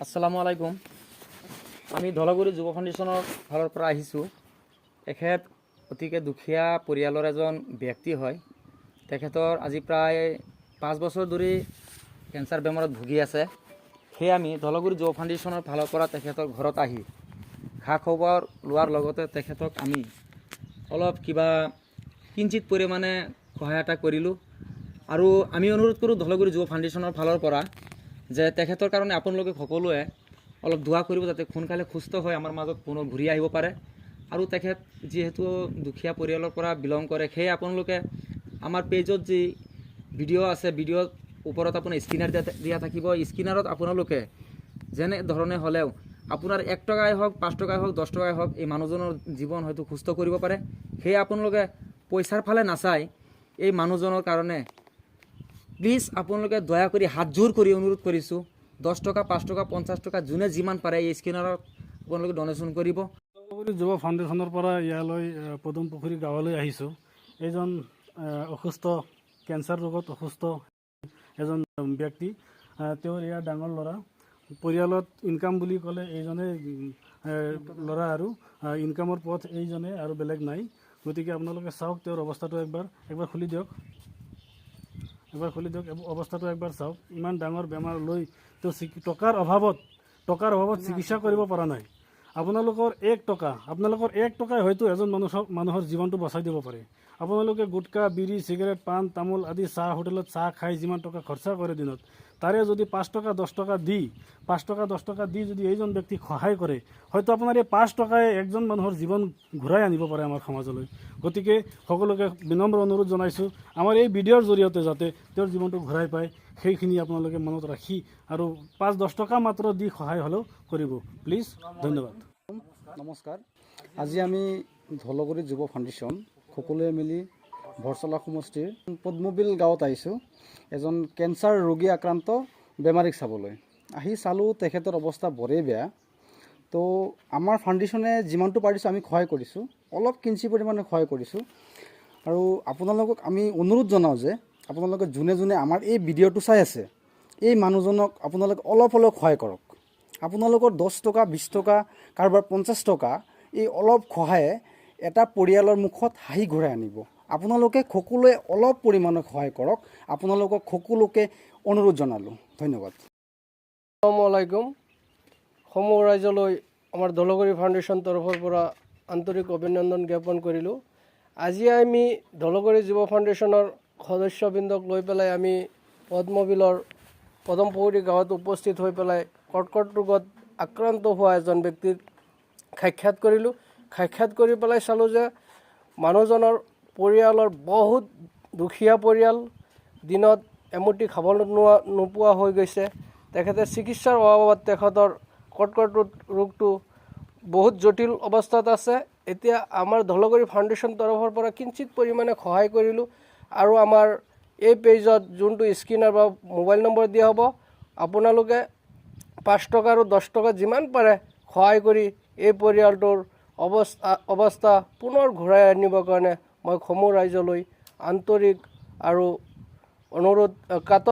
আসসালামু আলাইকুম। আমি ধলাগুৰি যুৱ ফাউণ্ডেশ্যনৰ ফালৰ পৰা আহিছোঁ। তেখেত অতিকে দুখীয়া পৰিয়ালৰ এজন ব্যক্তি হয়। তেখেতৰ আজি প্ৰায় 5 বছৰ ধৰি কেঞ্চাৰ বেমাৰত ভুগি আছে। সেয়ে আমি ধলাগুৰি যুৱ ফাউণ্ডেশ্যনৰ ফালৰ পৰা তেখেতৰ ঘৰত আহি খা খবৰ লোৱাৰ লগতে তেখেতক আমি অলপ কিঞ্চিত পৰিমাণে সহায়তা কৰিলোঁ। আৰু আমি অনুৰোধ কৰোঁ ধলাগুৰি যুৱ ফাউণ্ডেশ্যনৰ ফালৰ পৰা যে তেখেতৰ কাৰণে আপোনালোকে সকলোৱে অলপ দোৱা কৰিব, যাতে সোনকালে সুস্থ হৈ আমাৰ মাজত পুনৰ ঘূৰি আহিব পাৰে। আৰু তেখেত যিহেতু দুখীয়া পৰিয়ালৰ পৰা বিলং কৰে, সেয়ে আপোনালোকে আমাৰ পেজত যি ভিডিঅ' আছে, ভিডিঅ'ৰ ওপৰত আপোনাৰ স্কেনাৰ দিয়া থাকিব। স্কেনাৰত আপোনালোকে যেনে ধৰণে হ'লেও আপোনাৰ 1 টকাই হওক, 5 টকাই হওক, 10 টকাই হওক, এই মানুহজনৰ জীৱন হয়তো সুস্থ কৰিব পাৰে। সেয়ে আপোনালোকে পইচাৰ ফালে নাচাই এই মানুহজনৰ কাৰণে প্লিজ আপোনালোকে দয়া কৰি হাত জোৰ কৰি অনুৰোধ কৰিছোঁ, 10 টকা, 5 টকা, 50 টকা যোনে যিমান পাৰে এই স্কেনাৰত আপোনালোকে ডনেশ্যন কৰিব। যুৱ ফাউণ্ডেশ্যনৰ পৰা ইয়ালৈ পদুমপুখুৰী গাঁৱলৈ আহিছোঁ। এইজন অসুস্থ, কেঞ্চাৰ ৰোগত অসুস্থ এজন ব্যক্তি। তেওঁৰ ইয়াৰ ডাঙৰ ল'ৰা। পৰিয়ালত ইনকাম বুলি ক'লে এইজনে ল'ৰা, আৰু ইনকামৰ পথ এইজনে, আৰু বেলেগ নাই। গতিকে আপোনালোকে চাওক তেওঁৰ অৱস্থাটো একবাৰ খুলি দিয়ক। অৱস্থাটো একবাৰ চাওক। ইমান ডাঙৰ বেমাৰ লৈ তেওঁ টকাৰ অভাৱত চিকিৎসা কৰিব পৰা নাই। আপোনালোকৰ 1 টকাই হয়তো এজন মানুহৰ জীৱনটো বচাই দিব পাৰে। আপোনালোকে গুটকা, বিড়ি, চিগাৰেট, পাণ, তামোল আদি হোটেলত চাহ খাই যিমান টকা খৰচা কৰে দিনত, তাৰে যদি 5 টকা 10 টকা দি যদি এইজন ব্যক্তিক সহায় কৰে, হয়তো আপোনাৰ এই 5 টকাই একজন মানুহৰ জীৱন ঘূৰাই আনিব পাৰে আমাৰ সমাজলৈ। গতিকে সকলোকে বিনম্ৰ অনুৰোধ জনাইছোঁ, আমাৰ এই ভিডিঅ'ৰ জৰিয়তে যাতে তেওঁৰ জীৱনটো ঘূৰাই পায়, সেইখিনি আপোনালোকে মনত ৰাখি আৰু 5-10 টকা মাত্ৰ দি সহায় হ'লেও কৰিব প্লিজ। ধন্যবাদ। নমস্কাৰ। আজি আমি ধলাগুৰি যুৱ ফাউণ্ডেশ্যন সকলোৱে মিলি ভৰচলা সমষ্টিৰ পদ্মবিল গাঁৱত আহিছোঁ। এজন কেঞ্চাৰ ৰোগী আক্ৰান্ত বেমাৰীক চাবলৈ আহি চালোঁ, তেখেতৰ অৱস্থা বৰেই বেয়া। তো আমাৰ ফাউণ্ডেশ্যনে যিমানটো পাৰিছোঁ আমি সহায় কৰিছোঁ, অলপ কিঞ্চিত পৰিমাণে সহায় কৰিছোঁ। আৰু আপোনালোকক আমি অনুৰোধ জনাওঁ যে আপোনালোকে যোনে যোনে আমাৰ এই ভিডিঅ'টো চাই আছে, এই মানুহজনক আপোনালোকে অলপ হ'লেও সহায় কৰক। আপোনালোকৰ 10 টকা, 20 টকা, কাৰোবাৰ 50 টকা, এই অলপ সহায়ে এটা পৰিয়ালৰ মুখত হাঁহি ঘূৰাই আনিব। আপোনালোকে সকলোৱে অলপ পৰিমাণে সহায় কৰক। আপোনালোকক সকলোকে অনুৰোধ জনালোঁ। ধন্যবাদ। আসসালামু আলাইকুম। সমূহ ৰাইজলৈ আমাৰ ধলাগুৰি ফাউণ্ডেশ্যন তৰফৰ পৰা আন্তৰিক অভিনন্দন জ্ঞাপন কৰিলোঁ। আজি আমি ধলাগুৰি যুৱ ফাউণ্ডেশ্যনৰ সদস্যবৃন্দক লৈ পেলাই আমি পদমপুখুৰী গাঁৱত উপস্থিত হৈ পেলাই কৰ্কট ৰোগত আক্ৰান্ত হোৱা এজন ব্যক্তিক সাক্ষাৎ কৰিলোঁ। সাক্ষাৎ কৰি পেলাই চালোঁ যে মানুহজনৰ পৰিয়ালৰ বহুত দুখীয়া পৰিয়াল, দিনত এমুঠি খাবলৈ নোপোৱা হৈ গৈছে। তেখেতে চিকিৎসাৰ অভাৱত তেখেতৰ কৰ্কট ৰোগটো বহুত জটিল অৱস্থাত আছে। এতিয়া আমাৰ ধলাগুৰি ফাউণ্ডেশ্যন তৰফৰ পৰা কিঞ্চিত পৰিমাণে সহায় কৰিলোঁ। আৰু আমাৰ এই পেজত যোনটো স্ক্ৰীনাৰ বা মোবাইল নম্বৰ দিয়া হ'ব, আপোনালোকে 5 টকা আৰু 10 টকা যিমান পাৰে সহায় কৰি এই পৰিয়ালটোৰ অৱস্থা পুনৰ ঘূৰাই আনিবৰ কাৰণে মই সমূহ ৰাইজলৈ আন্তৰিক আৰু অনুৰোধ